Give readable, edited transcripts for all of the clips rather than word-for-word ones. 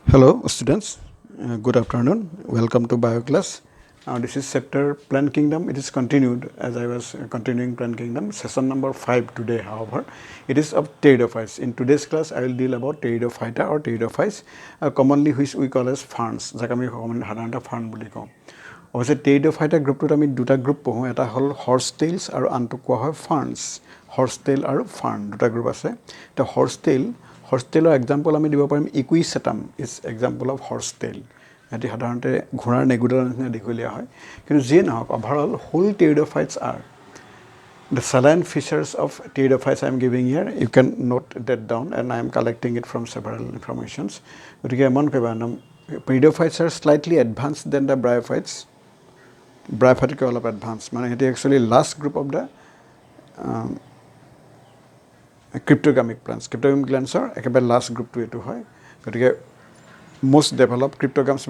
Hello, students. Good afternoon. Welcome to Bio class. This is chapter Plant Kingdom. It is continued as I was continuing Plant Kingdom. Session number 5 today, however, it is of Pteridophytes. In today's class, I will deal about Pteridophyta or Pteridophytes, commonly which we call as ferns. যাক আমি সাধাৰণতে ফাৰ্ণ বুলি কওঁ। অৱশ্যে টেৰিডোফাইটা গ্ৰুপটোত আমি দুটা group পঢ়োঁ, এটা হ'ল হৰ্চ টেইলছ আৰু আনটো কোৱা হয় ফাৰ্নছ। হৰ্চ টেইল আৰু ফাৰ্ন দুটা গ্ৰুপ আছে। এতিয়া হৰ্চ টেইলৰ এক্সাম্পল আমি দিব পাৰিম equisetum is example of horse tail. সিহঁতি সাধাৰণতে ঘোঁৰাৰ নেগুডালৰ নিচিনা দীঘলীয়া হয়, কিন্তু যিয়ে নহওক overall whole pteridophytes are the saline features of Pteridophytes I am giving here. You can note that down, and I am collecting it from several informations. Pteridophytes are slightly advanced than the bryophytes. Bryophytes are all of advanced. It is actually last group of the cryptogamic plants. Cryptogamic plants are a last group to it. Most developed cryptogams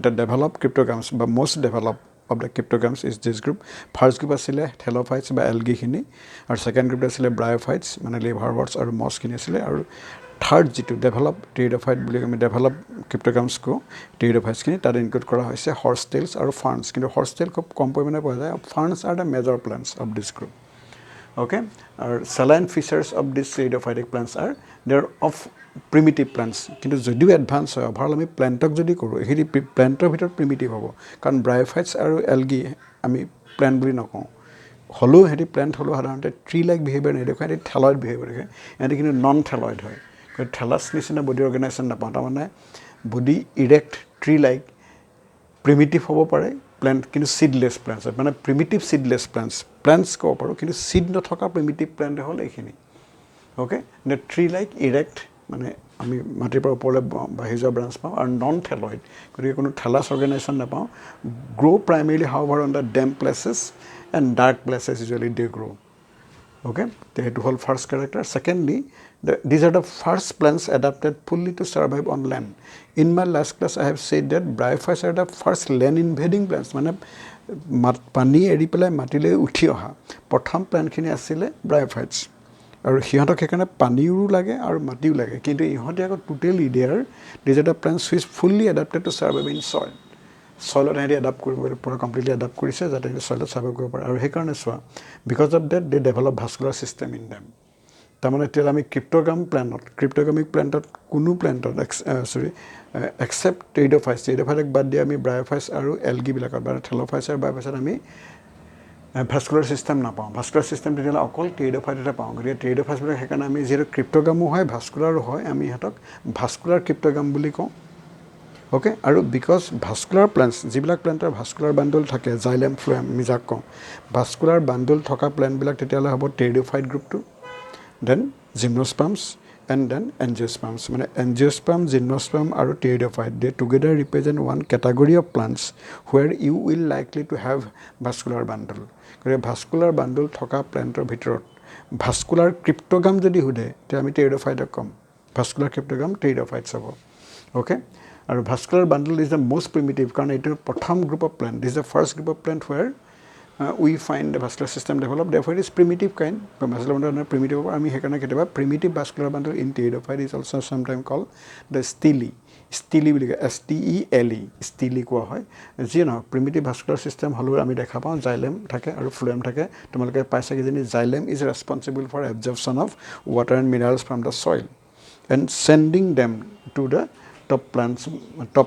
the developed cryptogams, but most developed of the cryptogams is this group. First group asile Pteridophytes by algae khini, or second group asile bryophytes mane liverworts or moss khini asile, or third jitu developed Pteridophyte buli ami developed cryptogams ko Pteridophytes khini tar include kora hoise horsetails or ferns. Kintu horsetail খুব কম পৰিমাণে পোৱা যায়। Ferns are the major plants of this group. Okay, our saline features of these pteridophytic plants are they're of primitive plants. কিন্তু যদিও advance হয় overall আমি প্লেণ্টক যদি কৰোঁ সেই প্লেণ্টৰ ভিতৰত প্ৰিমিটিভ হ'ব, কাৰণ ব্ৰায়োফাইটছ আৰু এলগি আমি প্লেণ্ট বুলি নকওঁ। হ'লেও সিহঁতি প্লেণ্ট হ'লেও সাধাৰণতে ট্ৰী লাইক বিহেভিয়াৰ নেদেখুৱায়, সিহঁতি থেলয়েড বিহেভিয়াৰ দেখুৱায়। সিহঁতি কিন্তু নন থেলয়েড হয়, থেলাছ নিচিনা বডি অৰ্গেনাইজেশ্যন নাপাওঁ। তাৰমানে body erect tree like primitive হ'ব পাৰে প্লেণ্ট, কিন্তু সিডলেছ প্লেণ্টছ হয়, মানে প্ৰিমিটিভ সিডলেছ প্লেণ্টছ ক'ব পাৰোঁ, কিন্তু সিড নথকা প্ৰিমিটিভ প্লেণ্ট হ'ল এইখিনি। অ'কে, ট্ৰী লাইক ইৰেক্ট মানে আমি মাটিৰ পৰা ওপৰলৈ বাঢ়ি যোৱা ব্ৰাঞ্চ পাওঁ, আৰু নন থেলয়েড, গতিকে কোনো থেলাছ অৰ্গেনাইজেশ্যন নাপাওঁ। Grow' primarily however on the damp places and dark places usually they grow'. Okay, সেইটো হ'ল first character. Secondly, these are the first plants adapted fully to survive on land. In my last class, I have said that bryophytes are the first land invading plants. মানে পানী এৰি পেলাই মাটিলৈ উঠি অহা প্ৰথম প্লেণ্টখিনি আছিলে ব্ৰায়োফাইটছ, আৰু সিহঁতক সেইকাৰণে পানীও লাগে আৰু মাটিও লাগে। কিন্তু ইহঁতে আকৌ totally these are the plants which fully adapted to survive in soil. চইলত সিহঁতি এডাপ্ট কৰিব পৰা কমপ্লিটলি এডাপ্ট কৰিছে যাতে চইলত চাৰ্ভাইভ কৰিব পাৰে। আৰু সেইকাৰণে চোৱা, because of that they develop vascular system in them. তাৰমানে এতিয়া আমি ক্ৰিপ্টগামিক প্লেণ্টত কোনো প্লেণ্টত এক্সেপ্ট টেৰিডোফাইটক বাদ দি আমি ব্ৰায়োফাইটছ আৰু এলগিবিলাকত বা থেল'ফাইটছ আৰু ব্ৰায়োফাইটছত আমি ভাস্কুলাৰ ছিষ্টেম নাপাওঁ। ভাস্কুলাৰ ছিষ্টেম তেতিয়াহ'লে অকল টেৰিডোফাইটতে পাওঁ। গতিকে টেৰিডোফাইটছবিলাক সেইকাৰণে আমি যিহেতু ক্ৰিপ্টগামো হয় ভাস্কুলাৰো হয়, আমি সিহঁতক ভাস্কুলাৰ ক্ৰিপ্টগাম বুলি কওঁ। অ'কে, আৰু বিকজ ভাস্কুলাৰ প্লেণ্টছ যিবিলাক প্লেণ্টৰ ভাস্কুলাৰ বাণ্ডল থাকে, জাইলেম ফ্লোৱেম আমি যাক কওঁ, ভাস্কুলাৰ বাণ্ডল থকা প্লেণ্টবিলাক তেতিয়াহ'লে হ'ব টেৰিডোফাইট গ্ৰুপটো, then gymnosperms and then angiosperms. মানে এনজিঅ'স্পাৰ্ম, জিমনোস্পাৰ্ম আৰু pteridophyte they together represent one category of plants where you will likely to have vascular bundle. গতিকে ভাস্কুলাৰ বাণ্ডল থকা প্লেণ্টৰ ভিতৰত ভাস্কুলাৰ ক্ৰিপ্টগাম যদি সোধে তেতিয়া আমি টেৰিডোফাইটক ক'ম, ভাস্কুলাৰ ক্ৰিপ্টগাম টেৰিডোফাইটছ হ'ব। অ'কে, আৰু vascular bundle is the most primitive, কাৰণ এইটো প্ৰথম group of plant, this the first group of plant where we find the vascular system develop, therefore it is primitive kind. Vascular bundle primitive হ'ব। আমি সেইকাৰণে কেতিয়াবা primitive vascular bundle in pteridophyte is also' sometime call the stele বুলি কয়, STELE, ষ্টিলি কোৱা হয়। যিয়ে নহওক প্ৰিমিটিভ ভাস্কুলাৰ ছিষ্টেম হ'লেও আমি দেখা পাওঁ জাইলেম থাকে আৰু ফ্লোৱেম থাকে। তোমালোকে পাইছা কিজানি xylem is responsible for absorption of water and minerals from the soil and sending them to the top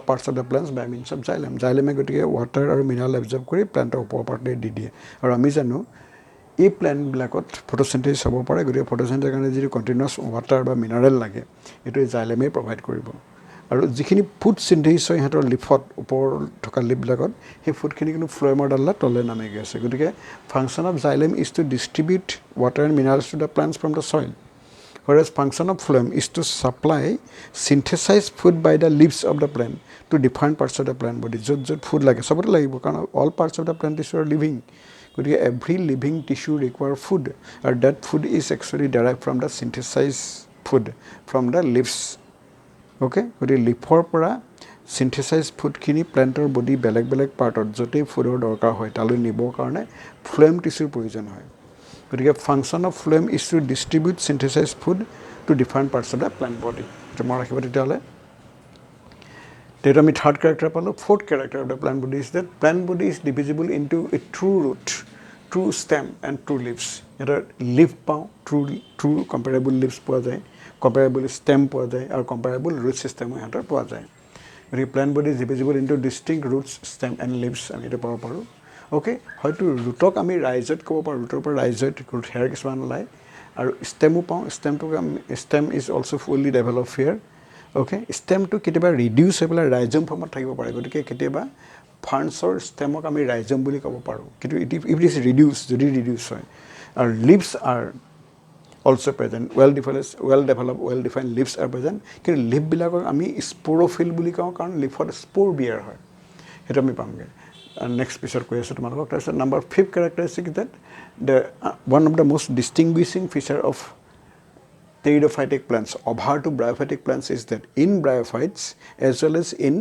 parts of the plants by means of xylem. জাইলেমে গতিকে ৱাটাৰ আৰু মিনাৰেল এবজৰ্ব কৰি প্লেণ্টৰ ওপৰ পাৰ্টলৈ দি দিয়ে। আৰু আমি জানো এই প্লেণ্টবিলাকত ফটোচিনথেচিছ হ'ব পাৰে, গতিকে ফটোচিনথেচিছৰ কাৰণে যিটো কণ্টিনিউৱাছ ৱাটাৰ বা মিনাৰেল লাগে এইটো জাইলেমেই প্ৰভাইড কৰিব। আৰু যিখিনি ফুড চিনথেচিছ হয় সিহঁতৰ লিফত ওপৰ থকা লিফবিলাকত, সেই ফুডখিনি কিন্তু ফ্লোৱেমৰ দ্বাৰা তললৈ নামি গৈ আছে। গতিকে function of xylem is to distribute water and minerals to the plants from the soil, whereas function of phloem is to supply synthesized food by the leaves of the plant to different parts of the plant body. য'ত food লাগে চবতে লাগিব, কাৰণ all parts of the plant tissue are living. গতিকে every living tissue require food, and that food is actually derived from the synthesized food from the leaves. Okay, গতিকে লিফৰ পৰা synthesise ফুডখিনি প্লেণ্টৰ body বেলেগ বেলেগ পাৰ্টত য'তেই ফুডৰ দৰকাৰ হয় তালৈ নিবৰ কাৰণে ফ্লোৱেম টিচুৰ প্ৰয়োজন হয়। গতিকে function of phloem is to distribute synthesize food to different parts of the plant body. So more like what then আমি third character পালো. Fourth character of the plant body is that plant body is divisible into a true root, true stem and true leaves. এটা leaf পাওঁ, true comparable leaves পোৱা যায়, comparable stem পোৱা যায় আৰু comparable root system ইহঁতৰ পোৱা যায়. গতিকে plant body is divisible into distinct roots, stem and leaves আমি এটা পাব পাৰোঁ. ওকে, হয়তো ৰুটক আমি ৰাইজত ক'ব পাৰোঁ, ৰুটৰ পৰা ৰাইজত ৰুট হেয়াৰ কিছুমান ওলায় আৰু ষ্টেমো পাওঁ. Stem is also' fully develop here. Okay, ষ্টেমটো কেতিয়াবা ৰিডিউচ হৈ পেলাই ৰাইজম ফৰ্মত থাকিব পাৰে, গতিকে কেতিয়াবা ফাৰ্ণছৰ ষ্টেমক আমি ৰাইজম বুলি ক'ব পাৰোঁ, কিন্তু ইফ ইট ইজ ৰিডিউচ, যদি ৰিডিউচ হয়. আৰু leaves R also' present, well develop well define leaves R present, কিন্তু লিভবিলাকক আমি স্প'ৰফিল বুলি কওঁ, কাৰণ লিফত স্প'ৰ বিয়াৰ হয়, সেইটো আমি পামগৈ. নেক্সট পিছত কৈ আছোঁ তোমালোকক. তাৰপিছত number 5th characteristic that one of the most distinguishing feature of pteridophytic plants over to bryophytic plants is that in bryophytes as well as in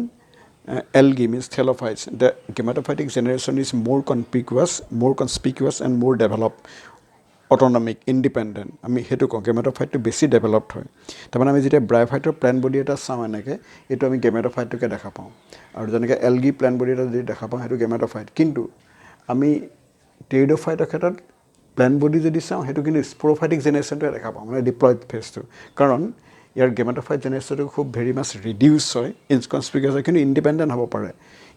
algae, means thallophytes, the gametophytic generation is more conspicuous and more developed, autonomic, independent. আমি সেইটো কওঁ গেমেট'ফাইটটো বেছি developed হয়. তাৰমানে আমি যেতিয়া ব্ৰায়োফাইটৰ plant body এটা চাওঁ এনেকৈ, এইটো আমি গেমেট'ফাইটটোকে দেখা পাওঁ, আৰু যেনেকৈ এলগি প্লেণ্ট বডি এটা যদি দেখা পাওঁ সেইটো গেমেট'ফাইট. কিন্তু আমি টেৰিডোফাইটৰ ক্ষেত্ৰত প্লেণ্ট বডি যদি চাওঁ সেইটো কিন্তু স্প'ৰফাইটিক জেনেৰেশ্যনটোৱে দেখা পাওঁ, মানে ডিপ্লয়ড ফেজটো, কাৰণ ইয়াৰ গেমেট'ফাইট জেনেৰেশ্যনটো খুব ভেৰি মাছ ৰিডিউচ হয়, ইনকনস্পিকুৱাছ হয়, কিন্তু ইণ্ডিপেণ্ডেণ্ট হ'ব পাৰে.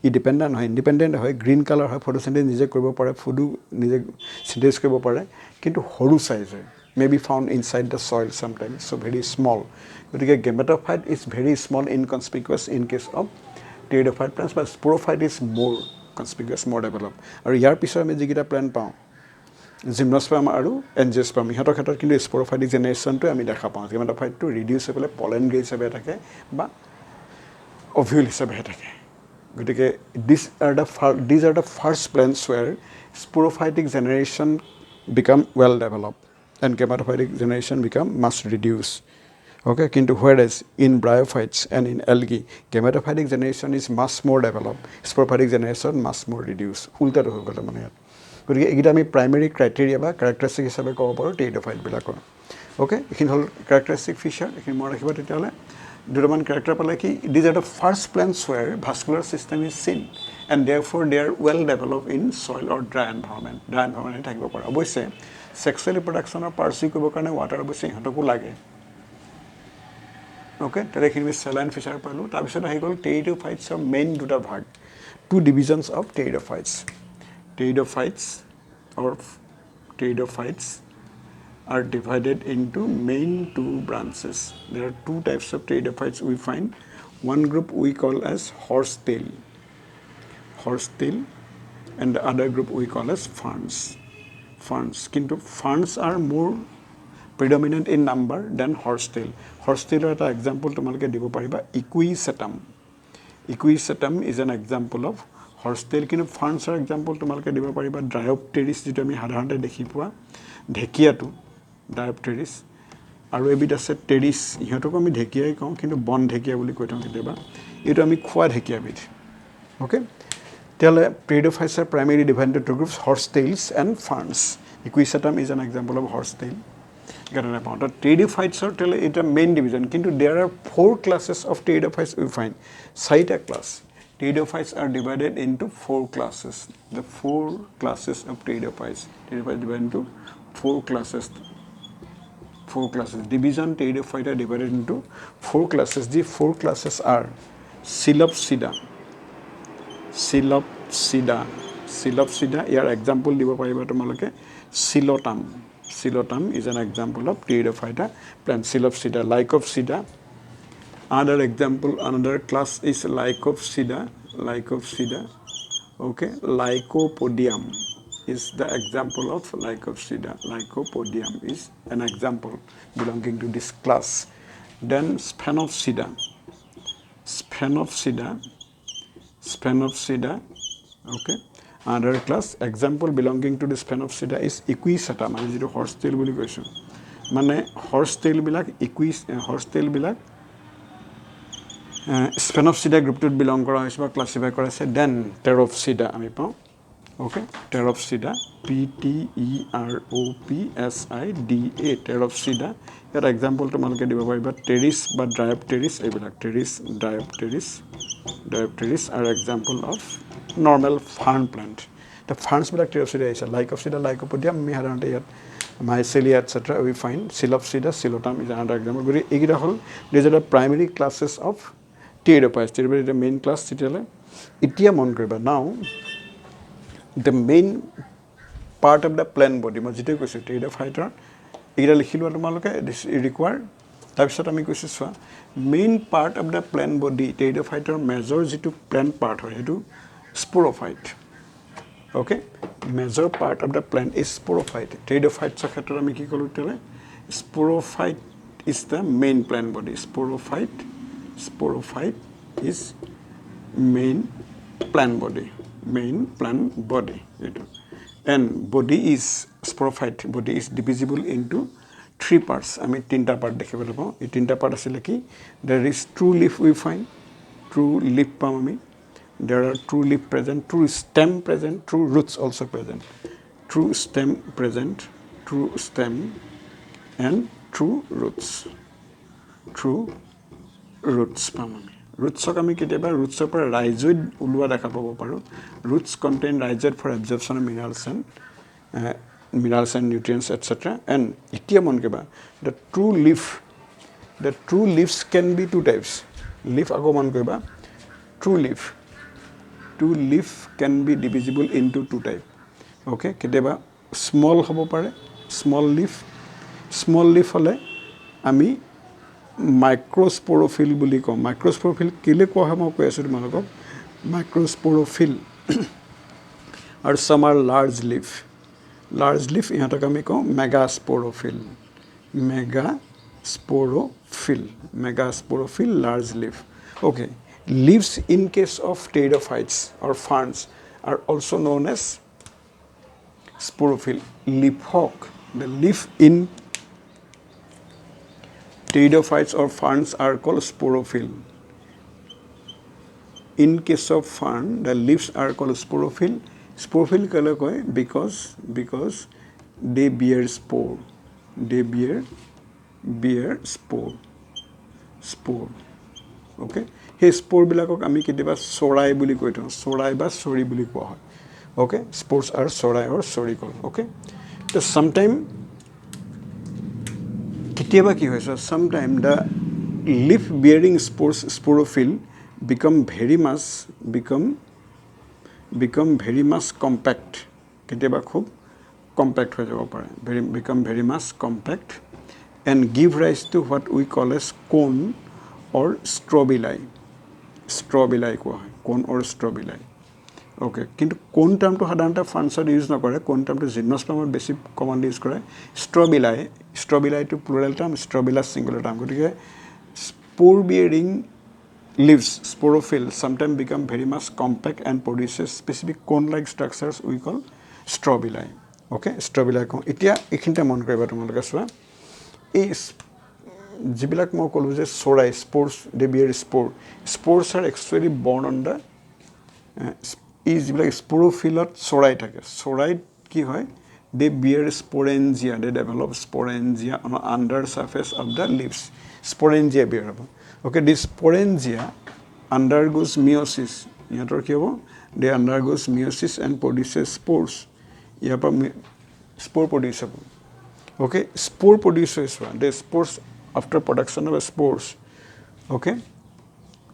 ই ডিপেণ্ডেণ্ট নহয়, ইণ্ডিপেণ্ডেণ্ট হয়, গ্ৰীণ কালাৰ হয়, ফটোচিনথেছিছ নিজে কৰিব পাৰে, ফুডো নিজে চিনথেছিছ কৰিব পাৰে, কিন্তু সৰু চাইজ হয়, may be found inside the soil sometimes, so' very small. গতিকে gametophyte is very small, inconspicuous in case of pteridophyte plants, বা স্প'ৰফাইট ইজ মোৰ কনস্পিকুৱাছ, মোৰ ডেভেলপ. আৰু ইয়াৰ পিছত আমি যিকেইটা প্লেণ্ট পাওঁ, জিমনস্পাৰ্ম আৰু এনজিঅস্পাৰ্ম, ইহঁতৰ ক্ষেত্ৰত কিন্তু স্প'ৰফাইটিক জেনেৰেশ্যনটোৱে আমি দেখা পাওঁ. গেমেট'ফাইটটো ৰিডিউচ হৈ পেলাই পলেন গ্ৰেড হিচাপে থাকে বা অভিউল হিচাপেহে থাকে. গতিকে these are the first plants where sporophytic generation become well developed and gametophytic generation become much reduced. Okay, kintu whereas in bryophytes and in algae, gametophytic generation is much more developed, sporophytic generation much more reduced. Ulta to hoy gole mane yat. গতিকে এইকেইটা আমি primary criteria বা characteristic হিচাপে ক'ব পাৰোঁ টেৰিডোফাইটবিলাকৰ. Okay, এইখিনি হ'ল characteristic feature, এইখিনি মনত ৰাখিব. তেতিয়াহ'লে দুটামান কেৰেক্টাৰ পালে কি, these are the first plants where vascular system is seen and therefore they are well develop in soil or dry এনভাইৰনমেণ্টে থাকিব পাৰে. অৱশ্যে ছেক্সুৱেল ৰিপ্ৰডাকশ্যনৰ পাৰ্চি কৰিবৰ কাৰণে ৱাটাৰ অৱশ্যে ইহঁতকো লাগে. অ'কে, তাতে এইখিনি আমি চেলাইন ফিচাৰ পালোঁ. তাৰপিছত আহি গ'ল টেৰিডোফাইটছৰ মেইন দুটা ভাগ, two divisions of pteridophytes. Pteridophytes are divided into main two branches. There are two types of pteridophytes we find. One group we call as horsetail, and the other group we call as ferns. Kintu ferns are more predominant in number than horsetail. Horsetail is an example তোমালোকে দিব পাৰিবা, equisetum is an example of হৰ্চটেইল. কিন্তু ফাৰ্ণছৰ example তোমালোকে দিব পাৰিবা ড্ৰায়পটেৰিছ, যিটো আমি সাধাৰণতে দেখি পোৱা ঢেকীয়াটো, ড্ৰায়পটেৰিছ. আৰু এবিধ আছে টেৰিছ, ইহঁতকো আমি ঢেকীয়াই কওঁ, কিন্তু বন ঢেকীয়া বুলি কৈ থওঁ কেতিয়াবা. এইটো আমি খোৱা ঢেকীয়াবিধ. অ'কে, তেতিয়াহ'লে pteridophytes are primary divided into two groups, horsetails and ferns. Equisetum is an example of horsetail. সেইকাৰণে পাওঁ তাত টেৰিডোফাইটছৰ তেতিয়াহ'লে এটা মেইন ডিভিজন. কিন্তু there are 4 classes of pteridophytes we find. 4টা class. Pteridophytes are divided into 4 classes. The 4 classes of pteridophytes. Pteridophytes divided into 4 classes. 4 classes. Division pteridophytes are divided into 4 classes. The 4 classes are Coelopsida. Your example dibo pariba tomaloke. Coelotum is an example of pteridophyta plant. Coelopsida, Lycopsida. Another class is Lycopsida. Okay, Lycopodium is the example of Lycopsida. Lycopodium is an example belonging to this class. Then Sphenopsida. Okay, another class example belonging to the Sphenopsida is Equisetum. I just horsetail boli koisu. Mane horsetail bilak Sphenopsida গ্ৰুপটোত belong কৰা হৈছে বা classify কৰা হৈছে. Then টেৰপচিডা আমি পাওঁ. Okay, Pteropsida, Pteropsida, ইয়াৰ example তোমালোকে দিব পাৰিবা টেৰিছ বা ডায়োপটেৰিছ এইবিলাক টেৰিছ ডায়োপটেৰিছ আৰু example of normal fern plant এতিয়া ফাৰ্ণছবিলাক টেৰপচিডা আহিছে লাইকপচিডা লাইকপডিয়াম আমি সাধাৰণতে ইয়াত মাইচেলিয়া etcetera we find psilopsida psilotum is another example গতিকে এইকেইটা হ'ল these are the primary classes of pteridophytes pteridophytes main class তেতিয়াহ'লে এতিয়া মন কৰিবা নাও the main part of the plant body মই যেতিয়াই কৈছোঁ টেৰিডোফাইটৰ এইকেইটা লিখি লোৱা তোমালোকে ৰিকুৱাৰ তাৰপিছত আমি কৈছোঁ চোৱা main part of the plant body টেৰিডোফাইটৰ মেজৰ যিটো প্লেণ্ট পাৰ্ট হয় সেইটো sporophyte okay major part of the plant is sporophyte টেৰিডোফাইটছৰ ক্ষেত্ৰত আমি কি ক'লোঁ তেতিয়াহ'লে sporophyte is the main plant body sporophyte is main plant body main plant body and body is sporophyte body is divisible into 3 parts আমি তিনটা part দেখিবলৈ পাওঁ এই তিনটা পার্ট আছে কি there is true leaf we find true leaf পাম আমি there are true leaf present true stem present true roots also present true stem present true stem and true roots পাম আমি ৰুটছক আমি কেতিয়াবা ৰুটছৰ পৰা ৰাইজইড ওলোৱা দেখা পাব পাৰোঁ roots contain rhizoid for absorption of minerals and nutrients etcetera and এতিয়া মন কৰিবা the true leaves can be 2 types leaf আকৌ মন কৰিবা true leaf can be divisible into 2 type okay কেতিয়াবা স্মল হ'ব পাৰে স্মল লিভ হ'লে আমি মাইক্ৰস্পোৰোফিল বুলি কওঁ মাইক্ৰস্পোৰোফিল কেলৈ কোৱা হয় মই কৈ আছোঁ তোমালোকক মাইক্ৰস্পোৰোফিল আৰু চাম আৰ লাৰ্জ লিভ ইহঁতক আমি কওঁ megasporophyll large leaf okay leaves in case of pteridophytes or ferns are also' known as sporophyll লিভক the leaf in Pteridophytes or ferns are called sporophyll. In case of fern, the leaves are called sporophyll. Sporophyll kala koi because they bear spore. They bear spore. Okay. Hey spore bilakok ami kitiba sorai buli koi thon. Sorai ba sori buli koa hoy. Okay. Spores are sorai or soricol. Okay. So sometime কেতিয়াবা কি হয় sometime the leaf bearing sporophyll become very much compact কেতিয়াবা খুব compact হৈ যাব পাৰে become very much compact and give rise to what we call as cone or strobili কোৱা হয় cone or strobili okay কিন্তু কোন টাৰ্মটো সাধাৰণতে ফাৰ্ণছত ইউজ নকৰে কোন টাৰ্মটো জিমনোস্পাৰ্মত বেছি কমনলি ইউজ কৰে strobili two plural term strobilus singular term গতিকে spore bearing leaves sporophyll sometimes become very much compact and produces specific cone like structures we call স্ট্ৰবিলাই okay স্ট্ৰবিলাই কওঁ এতিয়া এইখিনিতে মন কৰিবা তোমালোকে চোৱা এই যিবিলাক মই ক'লোঁ যে চৰাই spores they bear spores are actually borne on the এই যিবিলাক স্পোৰোফিলত চৰাই থাকে চৰাইত কি হয় they bear sporangia they develop sporangia on the under surface of the leaves sporangia bear okay this sporangia undergoes meiosis ইহঁতৰ কি হ'ব they undergoes meiosis and produces spores ইয়াৰ পৰা spore produce হ'ব okay spore produces the spores after production of spores okay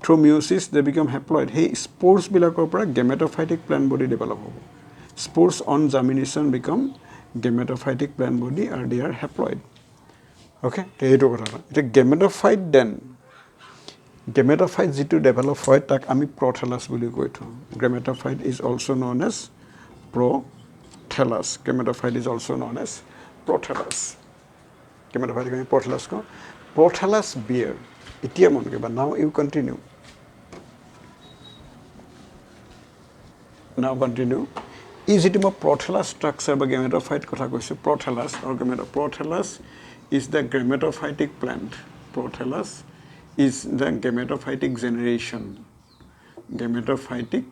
through meiosis they become haploid hey spores bilakor পৰা gametophytic plant body develop হ'ব spores on germination become gametophytic plant body and they are haploid okay এইটো কথা এটা gametophyte then gametophyte যেটো develop হয় তাক আমি prothallus বুলি কৈ থওঁ gametophyte is also known as prothallus gametophyte is also known as prothallus gametophyte আমি prothallus কওঁ prothallus bear এতিয়া মন কৰিবা now you continue এই যেটো মই prothallus structure বা gametophyte কথা কৈছো prothallus or prothallus is the gametophytic plant prothallus is the gametophytic generation gametophytic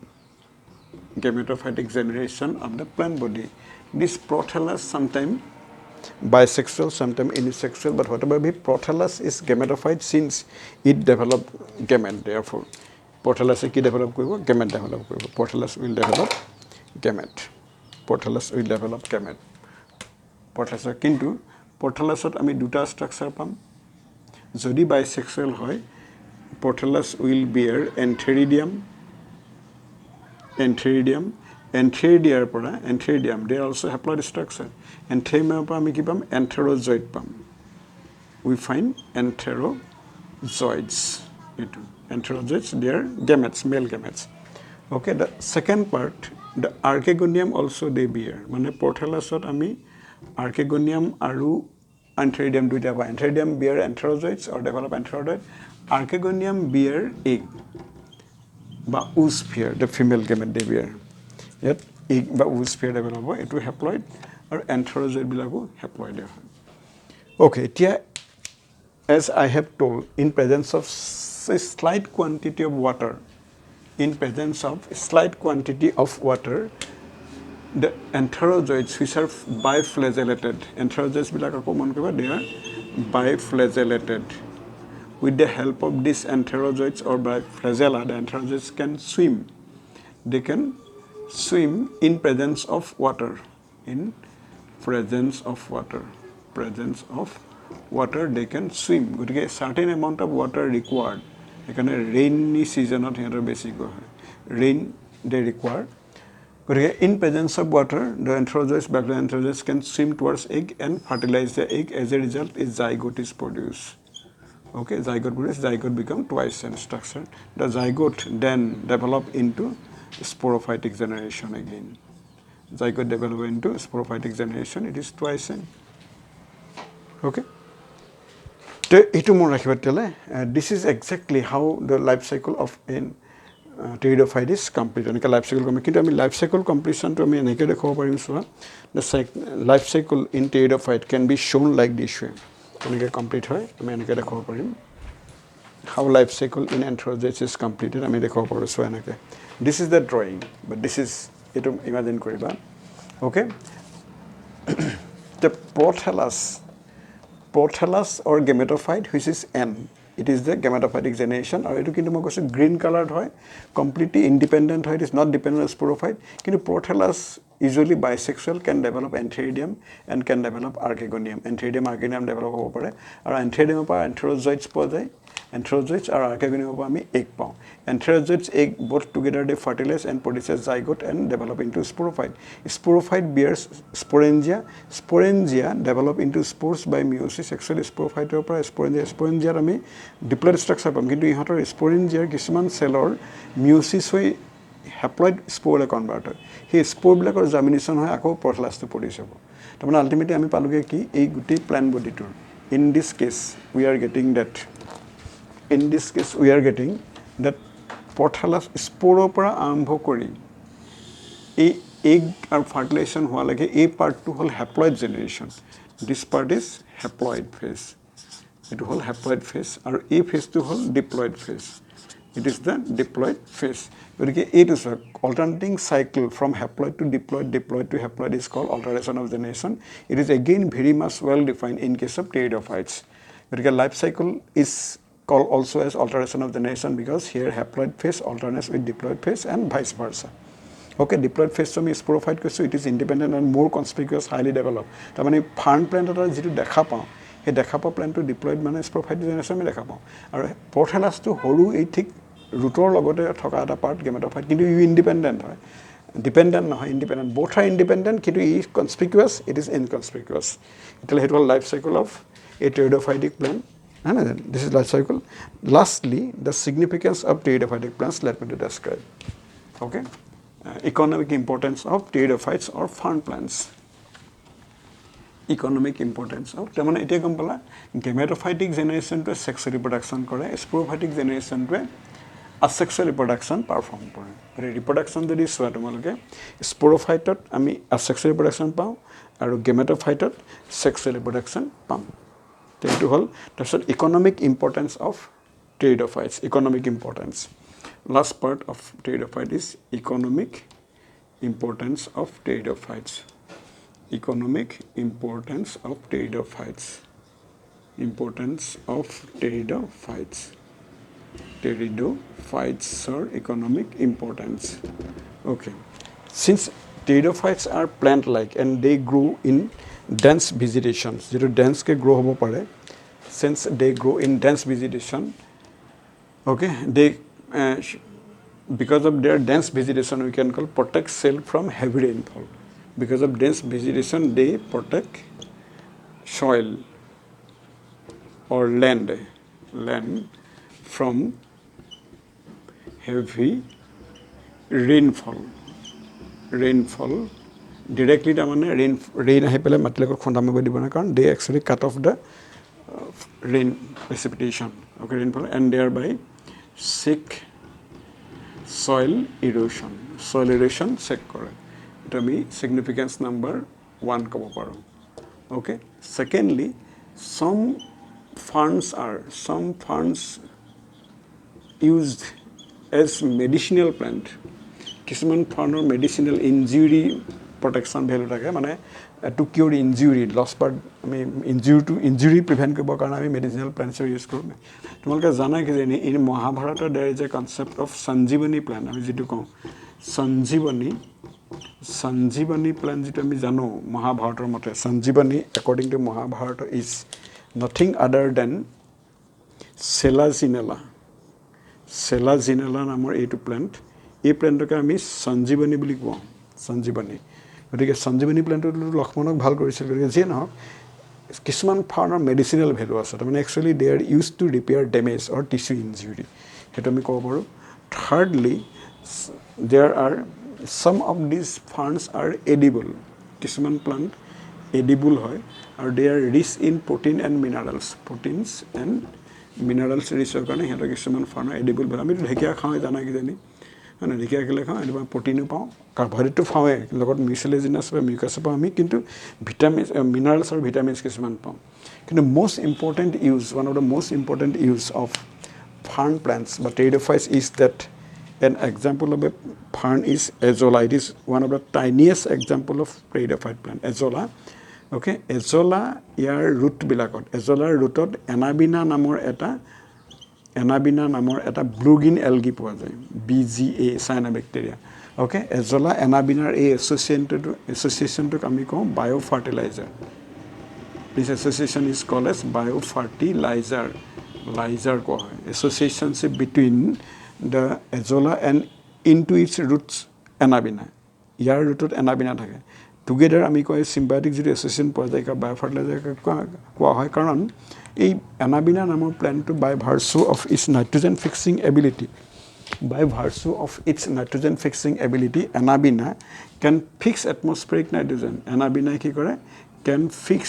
gametophytic generation of the plant body. This prothallus sometimes bisexual, sometimes unisexual, but whatever be, prothallus is gametophyte since it develop gamete. Therefore, prothallus ki develop koibo, gamete develop koibo. Prothallus will develop gamete. Prothallus will develop gamete. Prothallus kintu prothallusot ami duta structure pam. Jodi bisexual hoy, prothallus will bear antheridium. Antheridium, they also haploid structure. Antheridium pam ki pam, antherozoid pam. We find antherozoids. Antherozoids, they are gametes, male gametes. Okay, the second part, the archegonium also they bear. Mane prothallusot ami archegonium aru antheridium duita ba. Antheridium bear antherozoids or develop antherozoid. Archegonium bear egg. Ba oosphere, the female gamete they bear. Yet egg ba oosphere develop hoy, etu haploid or antherozoid bilago haploid. Okay, here, as I have told, in presence of a slight quantity of water, the antherozoids which are biflagellated, antherozoids they are biflagellated. With the help of these antherozoids or biflagella, the antherozoids can swim. They can swim in presence of water. In presence of water. Presence of water, they can swim. But a certain amount of water required. Like rainy season not here basic rain they require. But in presence of water, the antherozoids, bacterial antherozoids can swim towards egg and fertilize the egg. As a result, a zygote is produced. Okay, zygote produces, zygote become twice in structure. The zygote then develop into sporophytic generation again. Zygote develop into sporophytic generation. It is twice in. Okay. This is exactly how the life cycle of an pteridophyte is complete. Life cycle completion to me the life cycle in pteridophyte can be shown like this way. Complete how life cycle in antherozoids is completed. This is the drawing, but this is it. Imagine okay. The prothallus or gametophyte, which is N. It is the gametophytic generation. Or it is green colored, completely independent. It is not dependent on sporophyte. Prothallus usually bisexual, can develop antheridium and can develop archegonium. Archegonium develop over. Or antheridium antherozoids po jai. Antherozoids or archegonium egg pound. Antherozoids egg both together they fertilize and produces zygote and develop into sporophyte. Sporophyte bears sporangia. Sporangia develop into spores by meiosis. Actually, sporophyte sporangia ami diploid structure pam. Kintu ihotor sporangia kisman cellor meiosis hoy haploid spore converter. He spore bilakor germination hoy ako prothallus to produce hobo. Tamane ultimately ami paluge ki ei guti plant body tour. In this case, we are getting that. In this case, we are getting that prothallus sporopora arambho kori a egg or fertilization hua lage a part to whole haploid generation. This part is haploid phase. It whole haploid phase or a phase to whole diploid phase. It is the diploid phase. It is an alternating cycle from haploid to diploid to haploid is called alternation of generation. It is again very much well defined in case of pteridophytes. Life cycle is called also as alternation of generation because here haploid phase alternates with diploid phase and vice versa. Okay, diploid phase to me is sporophyte, so it is independent and more conspicuous, highly developed. Tamani farm plant jitu dekha pao, he dekha pao plant to diploid mane sporophyte generation me dekha pao. Aru prothallus to horu ei thik rootor logote thoka eta part gametophyte kintu you independent hoy. Dependent no independent. Both are independent, kintu is conspicuous, it is inconspicuous. It will hit life cycle of a pteridophytic plant. This is life cycle. Lastly, the significance of pteridophytic plants, let me describe. Okay, economic importance of pteridophytes or fern plants. Economic importance of gametophytic generation to sexual reproduction kore, sporophytic generation to asexual reproduction perform kore. Reproduction jodi soa tomaloke sporophyte ami asexual reproduction pao aru gametophyte sexual reproduction pam. That's the economic importance of pteridophytes. Economic importance. Last part of pteridophyte is economic importance of pteridophytes. Economic importance of pteridophytes. Importance of pteridophytes. Pteridophytes are economic importance. Okay. Since pteridophytes are plant-like and they grow in dense vegetation, dense ke grow hobo pare. Since they grow in dense vegetation, okay, they because of their dense vegetation, we can call protect cell from heavy rainfall. Because of dense vegetation, they protect soil or land from heavy rainfall. Directly rain ahi pele matilekor khonda maba dibona karon they actually cut off the rain precipitation, okay, rainfall, and thereby seek soil erosion check kore. Eta ami significance number 1 kobo paro. Okay. Secondly, some ferns used as medicinal plant. Kisman farmer medicinal injury protection value thake mane to cure injury, lost part injury prevent koribo karone ami medicinal plants use koru. Tumaloke jana ki jeni in Mahabharata there is a concept of sanjivani plant. Ami jitu ko sanjivani plant jitu ami jano Mahabharatar mote sanjivani according to Mahabharata is nothing other than Selaginella namor etu plant. এই প্ল্যান্টকে আমি সঞ্জীৱনী বুলি কওঁ সঞ্জীৱনী গতিকে সঞ্জীৱনী প্ল্যান্টটো লক্ষ্মণক ভাল কৰিছিল গতিকে যে নহওক কিছুমান ফাৰ্মৰ মেডিচিনেল ভ্যালু আছে তাৰমানে actually they are used to repair damage or tissue injury সেইটো আমি ক'ব পাৰোঁ thirdly there are some of this ferns are edible কিছুমান প্লান্ট এডিবল হয় আৰু they are rich in protein and minerals ৰিচৰ কাৰণে সিহঁতৰ কিছুমান ফাৰ্মৰ এডিবল হয় আমি ঢেকীয়া খাওঁ জানা কিজানি মানে ঢেকীয়া খেলে খাওঁ এটো প্ৰটিনো পাওঁ কাৰ্বহাইড্ৰেটটো পাওঁৱে লগত মিউচিলেজিনাছ বা মিউকাছ পাওঁ আমি কিন্তু ভিটামিনছ মিনাৰেলছ আৰু ভিটামিনছ কিছুমান পাওঁ কিন্তু most important use one of the most important use of fern plants বা pteridophytes is that an example of a fern is azolla. It is one of the tiniest example of pteridophyte plant azolla. Okay, azolla year root বিলাকত azolla rootত anabina নামৰ এটা ব্লুগিন algae পোৱা যায় BGA cyanobacteria. Okay, azolla anabinaৰ এই associationটোক আমি কওঁ biofertilizer. This association is called as biofertilizer. কোৱা হয় associationship between the azolla and into its roots anabina. Year rootত anabina থাকে. Together আমি কয় symbiotic যদি association পোৱা যায় biofertilizer কোৱা হয় কাৰণ এই anabina নামৰ প্লান্টটো by virtue of its nitrogen fixing ability anabina can fix atmospheric nitrogen. Anabina কি কৰে can fix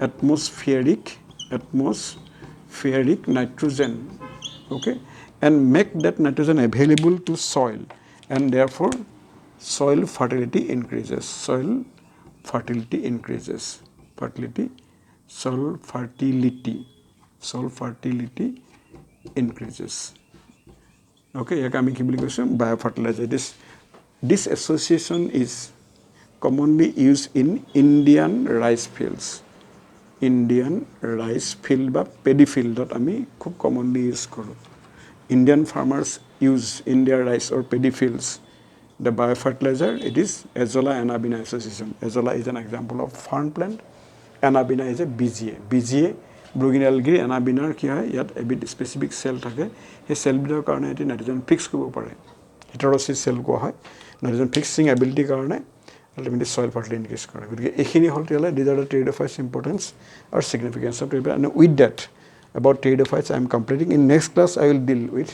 atmospheric nitrogen, okay, and make that nitrogen available to soil and therefore soil fertility increases. Soil fertility increases. Okay, ইয়াক আমি কি বুলি কৈছো biofertilizer. This association is commonly used in Indian rice fields. বা paddy fieldত আমি খুব commonly use কৰো. Indian farmers use in their rice or paddy fields the biofertilizer. It is azolla anabina association. Azolla is an example of fern plant. Anabina is a BGA blue green algae anabinaৰ কি হয় ইয়াত এবিট specific cell থাকে এই cell বিলাকৰ কাৰণে এটি nitrogen fix কৰিব পাৰে হেটেৰোসিস সেল কোৱা হয় নাইট্ৰজেন ফিক্সিং এবিলিটি কাৰণে ultimately soil fertility increase কৰে গতিকে এইখিনি হল তেলে these are the pteridophytes importance or significance of pteridophytes. And with that about pteridophytes I am completing. In next class I will deal with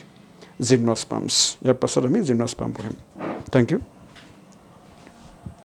gymnosperms. ইয়াৰ পাছত আমি gymnosperm পঢ়িম. Thank you.